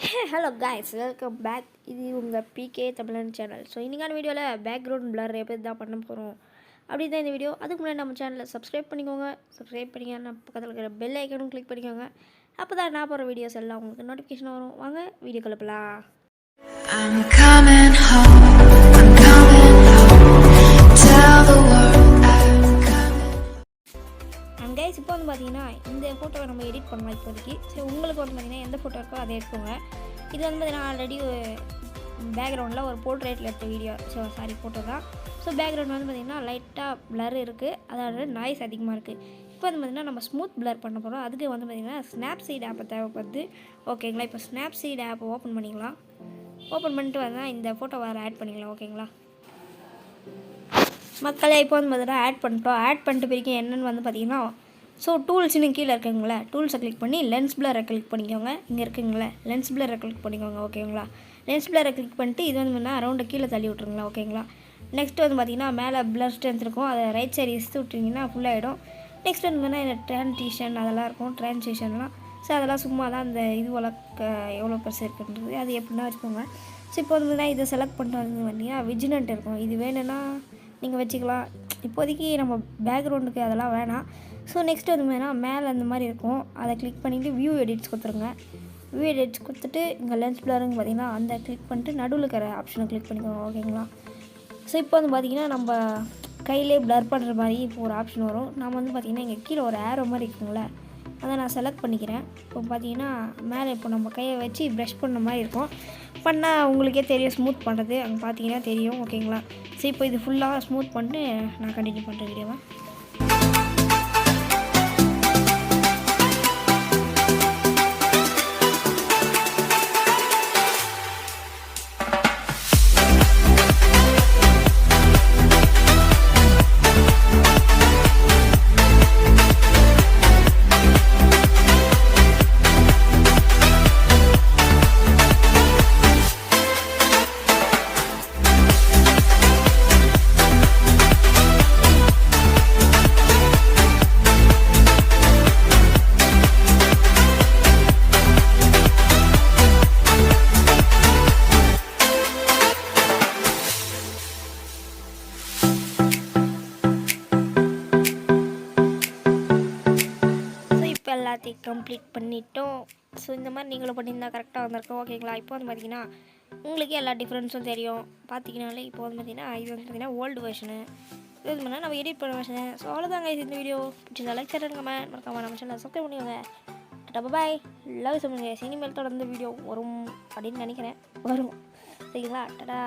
Hello guys, welcome back. இது உங்கள் PK தமிழன் சேனல். ஸோ இன்றைக்கான வீடியோவில் பேக்ரவுண்ட் பிளர் எப்படி தான் பண்ண போகிறோம் அப்படி தான் இந்த வீடியோ. அதுக்கு முன்னாடி நம்ம சேனலை சப்ஸ்கிரைப் பண்ணிக்கோங்க. சப்ஸ்கிரைப் பண்ணிங்கன்னா பக்கத்தில் இருக்கிற பெல் ஐக்கனும் கிளிக் பண்ணிக்கோங்க. அப்போ தான் நான் போகிற வீடியோஸ் எல்லாம் உங்களுக்கு நோட்டிஃபிகேஷன் வரும். வாங்க வீடியோ கிளப்பலாம். கைஸ், இப்போ வந்து பார்த்தீங்கன்னா இந்த ஃபோட்டோவை நம்ம எடிட் பண்ணலாம் இப்போதைக்கு. ஸோ உங்களுக்கு வந்து பார்த்தீங்கன்னா எந்த ஃபோட்டோ இருக்கோ அதை எடுத்துக்கோங்க. இது வந்து பார்த்தீங்கன்னா ஆல்ரெடி பேக்ரவுண்டில் ஒரு போர்ட்ரேட்டில் எடுத்த வீடியோ ஃபோட்டோ தான். ஸோ பேக்ரவுண்ட் வந்து பார்த்திங்கன்னா லைட்டாக பிளர் இருக்குது, அதோட நாய்ஸ் அதிகமாக இருக்குது. இப்போ வந்து பார்த்திங்கன்னா நம்ம ஸ்மூத் பிளர் பண்ண போகிறோம். அதுக்கு வந்து பார்த்திங்கன்னா ஸ்னாப்சீட் ஆப்பை தேவைப்படுது. ஓகேங்களா, இப்போ ஸ்னாப்சீட் ஆப்பை ஓப்பன் பண்ணிக்கலாம். ஓப்பன் பண்ணிட்டு வந்தால் இந்த ஃபோட்டோ வேறு ஆட் பண்ணிக்கலாம். ஓகேங்களா மக்களே, இப்போ வந்து பார்த்தீங்கன்னா ஆட் பண்ணிட்டோம். ஆட் பண்ணிட்டு பிறகு என்னென்னு வந்து பார்த்திங்கன்னா டூல்ஸ்னு கீழே இருக்குங்களா, டூல்ஸை கிளிக் பண்ணி லென்ஸ் பிளரை கிளிக் பண்ணிக்கோங்க. இங்கே இருக்குங்களா, லென்ஸ் பிளரை கிளிக் பண்ணிக்கோங்க. ஓகேங்களா, லென்ஸ் பிளரை கிளிக் பண்ணிட்டு இது வந்து அரௌண்டை கீழே தள்ளி விட்ருங்களா. ஓகேங்களா, நெக்ஸ்ட் வந்து பார்த்திங்கன்னா மேலே பிளர் ஸ்ட்ரென்த் இருக்கும், அதை ரைட் சைடு இஸ்து விட்டிங்கன்னா ஃபுல்லாகிடும். நெக்ஸ்ட் வந்து இந்த ட்ரான்சிஷன் அதெல்லாம் இருக்கும், ட்ரான்சிஷன்லாம். ஸோ அதெல்லாம் சும்மா தான் அந்த இது எவ்வளோ பெருசு இருக்குன்றது அது எப்படின்னா வச்சுக்கோங்க. ஸோ இப்போ வந்து இதை செலக்ட் பண்ணிட்டு வந்து பார்த்தீங்கன்னா விஜினன்ட் இருக்கும். இது வேணும்னா நீங்கள் வச்சுக்கலாம். இப்போதைக்கு நம்ம பேக்ரவுண்டுக்கு அதெல்லாம் வேணாம். ஸோ நெக்ஸ்ட் வந்து மேலே அந்த மாதிரி இருக்கும், அதை கிளிக் பண்ணிவிட்டு வியூ எடிட்ஸ் கொடுத்துருங்க. வியூ எடிட்ஸ் கொடுத்துட்டு இங்கே லென்ஸ் பிளருங்க பார்த்திங்கன்னா அந்த கிளிக் பண்ணிட்டு நடுவில் இருக்கிற ஆப்ஷனை கிளிக் பண்ணிக்கோங்க. ஓகேங்களா, ஸோ இப்போ வந்து பார்த்திங்கன்னா நம்ம கையிலே பிளர் பண்ணுற மாதிரி இப்போ ஒரு ஆப்ஷன் வரும். நம்ம வந்து பார்த்திங்கன்னா இங்கே கீழே ஒரு ஏரோ மாதிரி இருக்குங்களே, அதை நான் செலக்ட் பண்ணிக்கிறேன். இப்போ பார்த்திங்கன்னா மேலே இப்போ நம்ம கையை வச்சு ப்ரஷ் பண்ண மாதிரி இருக்கும். பண்ணால் உங்களுக்கே தெரியும் ஸ்மூத் பண்ணுறது, அங்கே பார்த்தீங்கன்னா தெரியும். ஓகேங்களா, ஸோ இப்போ இது ஃபுல்லாக ஸ்மூத் பண்ணிட்டு நான் கண்டினியூ பண்ணுற வீடியோவை. எல்லாத்தையும் கம்ப்ளீட் பண்ணிட்டோம். ஸோ இந்த மாதிரி நீங்களும் பண்ணியிருந்தா கரெக்டாக வந்திருக்கோம். ஓகேங்களா, இப்போ வந்து பார்த்திங்கன்னா உங்களுக்கே எல்லா டிஃப்ரென்ஸும் தெரியும். பார்த்தீங்கனாலே இப்போ வந்து பார்த்திங்கன்னா இது வந்து பார்த்திங்கன்னா ஓல்டு வெர்ஷனு, இது வந்து நம்ம எடிட் பண்ண வெர்ஷனு. ஸோ அவ்வளோதாங்க இந்த வீடியோ. பிடிச்சதா லைக் ஷேர் கமெண்ட் மறக்காம நம்ம சேனலை சப்ஸ்கிரைப் பண்ணிக்கோங்க. பாய், லவ் சொல்லுங்கள். இனிமேல் தொடர்ந்து வீடியோ வரும் அப்படின்னு நினைக்கிறேன். வரும். சரிங்களா, டடா.